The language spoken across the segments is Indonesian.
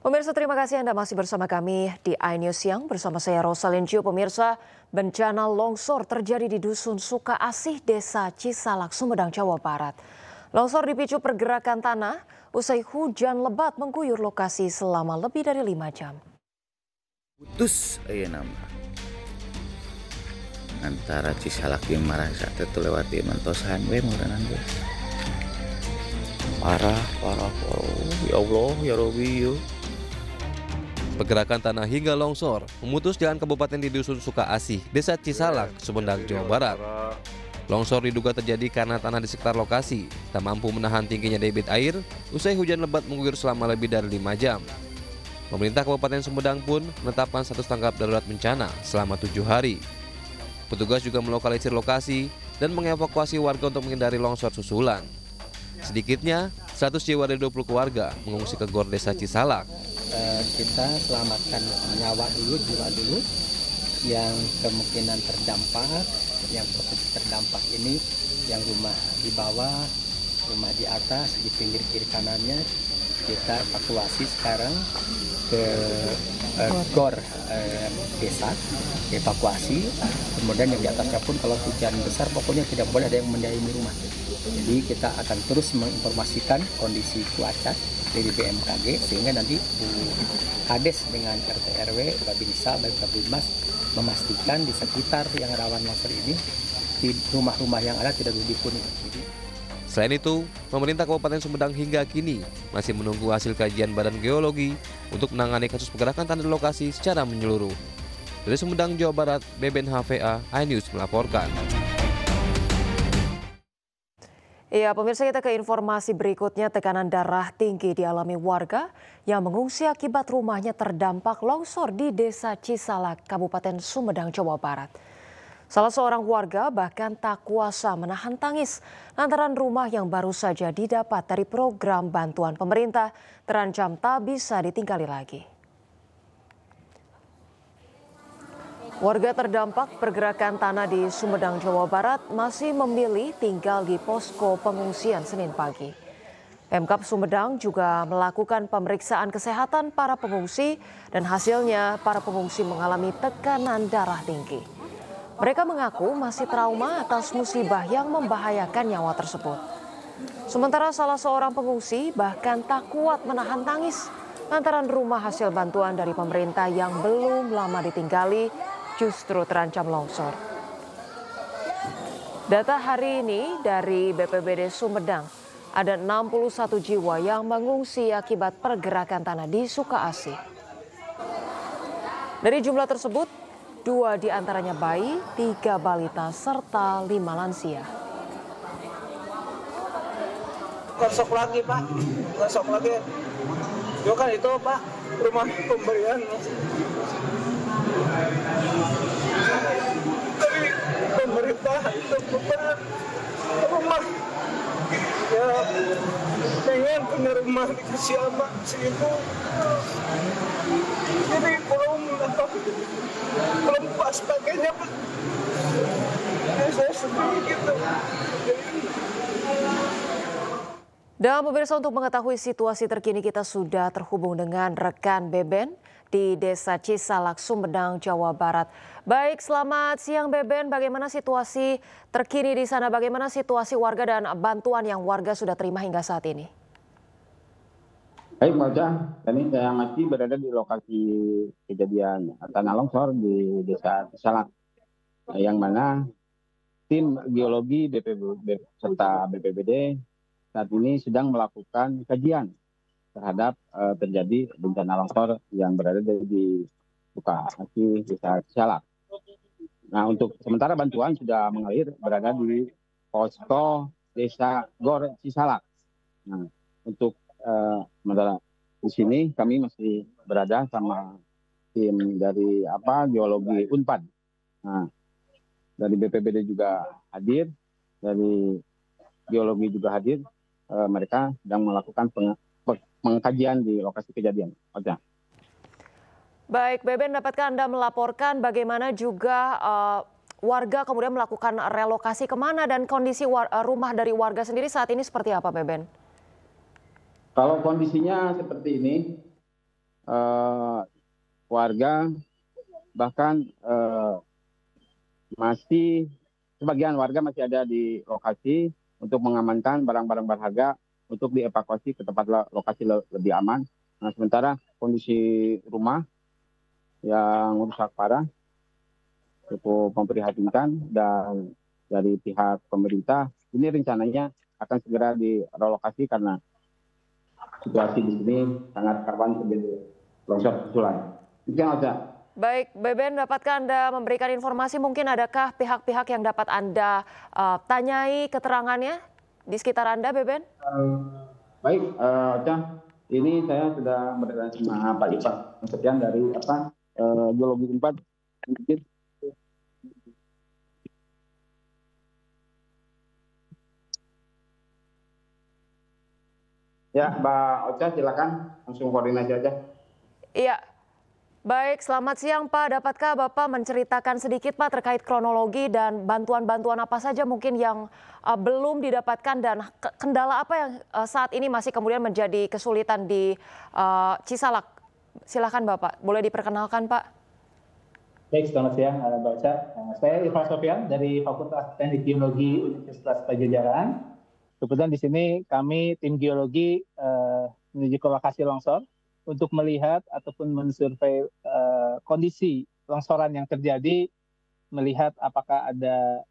Pemirsa, terima kasih Anda masih bersama kami di iNews Siang bersama saya Rosalin Ju. Pemirsa, bencana longsor terjadi di Dusun Suka Asih, Desa Cisalak, Sumedang, Jawa Barat. Longsor dipicu pergerakan tanah usai hujan lebat mengguyur lokasi selama lebih dari 5 jam. Putus aya nama antara Cisalak jeung Marasa itu lewati mantosan we muranan we. Parah. Ya Allah, ya Rabbi. Pergerakan tanah hingga longsor memutus jalan kabupaten di Dusun Suka Asih, Desa Cisalak, Sumedang, Jawa Barat. Longsor diduga terjadi karena tanah di sekitar lokasi tak mampu menahan tingginya debit air usai hujan lebat mengguyur selama lebih dari 5 jam. Pemerintah Kabupaten Sumedang pun menetapkan status tanggap darurat bencana selama 7 hari. Petugas juga melokalisir lokasi dan mengevakuasi warga untuk menghindari longsor susulan. Sedikitnya 100 jiwa dari 20 keluarga mengungsi ke Gor Desa Cisalak. Kita selamatkan nyawa dulu, jiwa dulu yang kemungkinan terdampak. Yang potensi terdampak ini yang rumah di bawah, rumah di atas, di pinggir kiri kanannya kita evakuasi sekarang ke Gor desa, evakuasi. Kemudian yang di atasnya pun kalau hujan besar pokoknya tidak boleh ada yang mendiami rumah. Jadi kita akan terus menginformasikan kondisi cuaca dari BMKG sehingga nanti Bu Kades dengan RT RW, Babinsa, Babinmas memastikan di sekitar yang rawan longsor ini di rumah-rumah yang ada tidak dihuni. Selain itu, pemerintah Kabupaten Sumedang hingga kini masih menunggu hasil kajian Badan Geologi untuk menangani kasus pergerakan tanah di lokasi secara menyeluruh. Dari Sumedang, Jawa Barat, Beben HVA, iNews melaporkan. Iya, pemirsa, kita ke informasi berikutnya. Tekanan darah tinggi dialami warga yang mengungsi akibat rumahnya terdampak longsor di Desa Cisalak, Kabupaten Sumedang, Jawa Barat. Salah seorang warga bahkan tak kuasa menahan tangis lantaran rumah yang baru saja didapat dari program bantuan pemerintah terancam tak bisa ditinggali lagi. Warga terdampak pergerakan tanah di Sumedang, Jawa Barat masih memilih tinggal di posko pengungsian Senin pagi. Pemkab Sumedang juga melakukan pemeriksaan kesehatan para pengungsi dan hasilnya para pengungsi mengalami tekanan darah tinggi. Mereka mengaku masih trauma atas musibah yang membahayakan nyawa tersebut. Sementara salah seorang pengungsi bahkan tak kuat menahan tangis lantaran rumah hasil bantuan dari pemerintah yang belum lama ditinggali justru terancam longsor. Data hari ini dari BPBD Sumedang, ada 61 jiwa yang mengungsi akibat pergerakan tanah di Suka Asih. Dari jumlah tersebut, 2 diantaranya bayi, 3 balita, serta 5 lansia. Gosok lagi Pak, gosok lagi. Yo kan itu Pak, rumah pemberian. Dari pemerintah itu rumah ya pengen punya rumah dikasih sama situ, jadi belum pas pakainya Pak. Ya, saya sedih gitu. Dan pemirsa, untuk mengetahui situasi terkini kita sudah terhubung dengan rekan Beben di Desa Cisalak, Sumedang, Jawa Barat. Baik, selamat siang Beben, bagaimana situasi terkini di sana? Bagaimana situasi warga dan bantuan yang warga sudah terima hingga saat ini? Baik, Mbak Ocha, kami masih berada di lokasi kejadian tanah longsor di Desa Cisalak, yang mana tim geologi BPBD serta BPBD saat ini sedang melakukan kajian terhadap terjadi bencana longsor yang berada di Suka Asih, Desa Cisalak. Nah, untuk sementara bantuan sudah mengalir berada di posko Desa Gor Cisalak. Nah, untuk sementara di sini kami masih berada sama tim dari geologi Unpad. Nah, dari BPBD juga hadir, dari geologi juga hadir. Mereka sedang melakukan pengkajian di lokasi kejadian. Oke. Baik, Beben, dapatkah Anda melaporkan bagaimana juga warga kemudian melakukan relokasi kemana dan kondisi rumah dari warga sendiri saat ini seperti apa, Beben? Kalau kondisinya seperti ini, eh, warga bahkan sebagian warga masih ada di lokasi untuk mengamankan barang-barang berharga untuk dievakuasi ke tempat lokasi lebih aman. Nah, sementara kondisi rumah yang rusak parah cukup memprihatinkan, dan dari pihak pemerintah ini rencananya akan segera direlokasi karena situasi di sini sangat rawan terjadi longsor susulan. Mungkin aja. Baik, Beben, dapatkah Anda memberikan informasi, mungkin adakah pihak-pihak yang dapat Anda tanyai keterangannya di sekitar Anda, Beben? Baik, Ocha, ini saya sudah berbincang sama Pak Ivan Sekian dari Geologi 4. Mungkin ya, Mbak Ocha, silakan langsung koordinasi aja. Iya. Baik, selamat siang Pak. Dapatkah Bapak menceritakan sedikit Pak terkait kronologi dan bantuan-bantuan apa saja mungkin yang belum didapatkan, dan kendala apa yang saat ini masih kemudian menjadi kesulitan di Cisalak? Silakan Bapak, boleh diperkenalkan Pak. Baik, selamat siang Mbak Ocha. Saya Irfan Sofyan dari Fakultas Teknik Geologi Universitas Padjadjaran. Kebetulan di sini kami tim geologi menuju ke lokasi longsor untuk melihat ataupun mensurvei kondisi longsoran yang terjadi, melihat apakah ada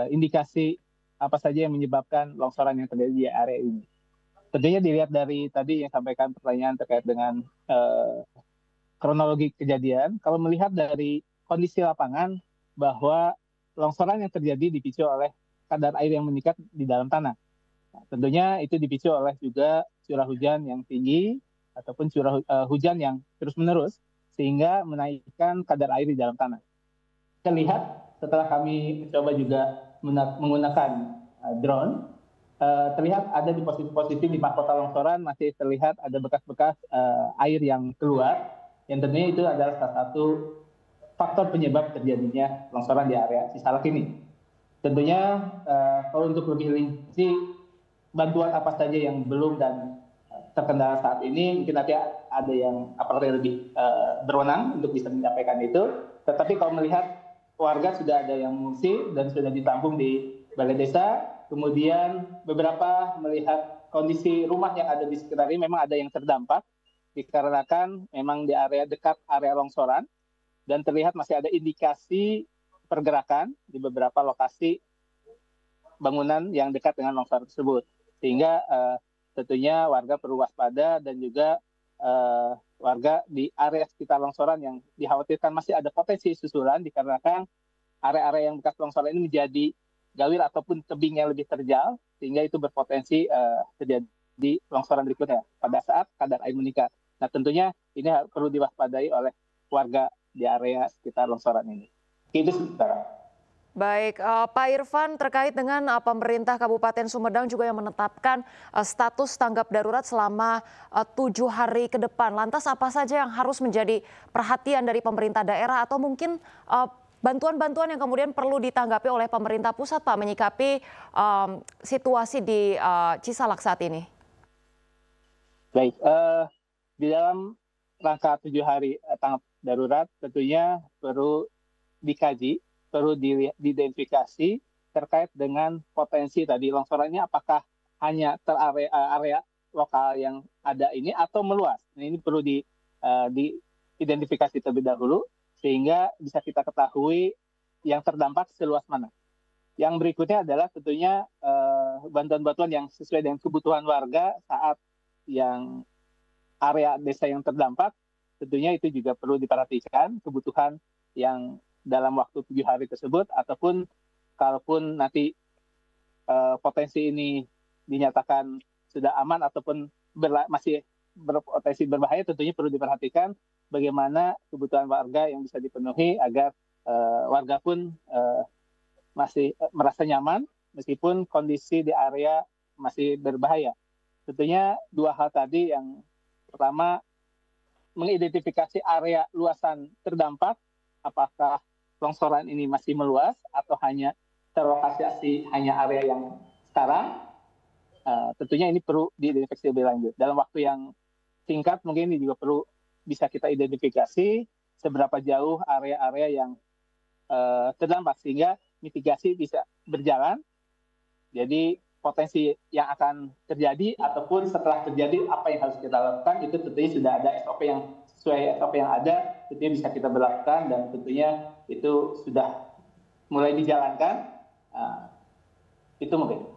indikasi apa saja yang menyebabkan longsoran yang terjadi di area ini. Tentunya dilihat dari tadi yang sampaikan pertanyaan terkait dengan kronologi kejadian, kalau melihat dari kondisi lapangan bahwa longsoran yang terjadi dipicu oleh kadar air yang meningkat di dalam tanah. Nah, tentunya itu dipicu oleh juga curah hujan yang tinggi ataupun curah hujan yang terus-menerus sehingga menaikkan kadar air di dalam tanah. Kita lihat setelah kami mencoba juga menggunakan drone, terlihat ada di posisi-posisi di mahkota longsoran masih terlihat ada bekas-bekas air yang keluar, yang tentunya itu adalah salah satu faktor penyebab terjadinya longsoran di area Cisalak ini. Tentunya kalau untuk lebih rinci bantuan apa saja yang belum dan terkendala saat ini, mungkin nanti ada yang apakah lebih berwenang untuk bisa menyampaikan itu. Tetapi kalau melihat warga sudah ada yang mengungsi dan sudah ditampung di balai desa, kemudian beberapa melihat kondisi rumah yang ada di sekitar ini memang ada yang terdampak dikarenakan memang di area dekat area longsoran, dan terlihat masih ada indikasi pergerakan di beberapa lokasi bangunan yang dekat dengan longsoran tersebut, sehingga tentunya warga perlu waspada, dan juga warga di area sekitar longsoran yang dikhawatirkan masih ada potensi susulan dikarenakan area-area yang bekas longsoran ini menjadi gawir ataupun tebing yang lebih terjal, sehingga itu berpotensi terjadi longsoran berikutnya pada saat kadar air meningkat. Nah, tentunya ini perlu diwaspadai oleh warga di area sekitar longsoran ini. Itu sementara. Baik, Pak Irfan, terkait dengan pemerintah Kabupaten Sumedang juga yang menetapkan status tanggap darurat selama 7 hari ke depan. Lantas apa saja yang harus menjadi perhatian dari pemerintah daerah, atau mungkin bantuan-bantuan yang kemudian perlu ditanggapi oleh pemerintah pusat, Pak, menyikapi situasi di Cisalak saat ini? Baik, di dalam rangka 7 hari tanggap darurat tentunya perlu dikaji, perlu diidentifikasi terkait dengan potensi tadi longsorannya, apakah hanya area lokal yang ada ini atau meluas. Nah, ini perlu diidentifikasi terlebih dahulu sehingga bisa kita ketahui yang terdampak seluas mana. Yang berikutnya adalah tentunya bantuan-bantuan yang sesuai dengan kebutuhan warga saat yang area desa yang terdampak. Tentunya itu juga perlu diperhatikan kebutuhan yang dalam waktu 7 hari tersebut, ataupun kalaupun nanti potensi ini dinyatakan sudah aman ataupun masih berpotensi berbahaya, tentunya perlu diperhatikan bagaimana kebutuhan warga yang bisa dipenuhi agar warga pun masih merasa nyaman meskipun kondisi di area masih berbahaya. Tentunya 2 hal tadi, yang pertama mengidentifikasi area luasan terdampak, apakah longsoran ini masih meluas atau hanya terlokasi hanya area yang sekarang. Tentunya ini perlu diidentifikasi lebih lanjut. Dalam waktu yang singkat mungkin ini juga perlu bisa kita identifikasi seberapa jauh area-area yang terdampak sehingga mitigasi bisa berjalan. Jadi potensi yang akan terjadi ataupun setelah terjadi apa yang harus kita lakukan itu tentunya sudah ada SOP yang sesuai SOP yang ada, tentunya bisa kita berlakukan dan tentunya itu sudah mulai dijalankan. Itu mungkin.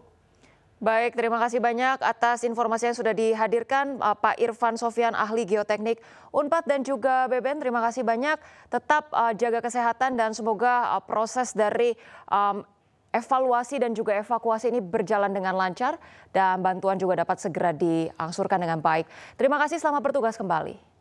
Baik, terima kasih banyak atas informasi yang sudah dihadirkan Pak Irfan Sofyan, ahli geoteknik Unpad dan juga BBN. Terima kasih banyak. Tetap jaga kesehatan dan semoga proses dari evaluasi dan juga evakuasi ini berjalan dengan lancar dan bantuan juga dapat segera diangsurkan dengan baik. Terima kasih, selamat bertugas kembali.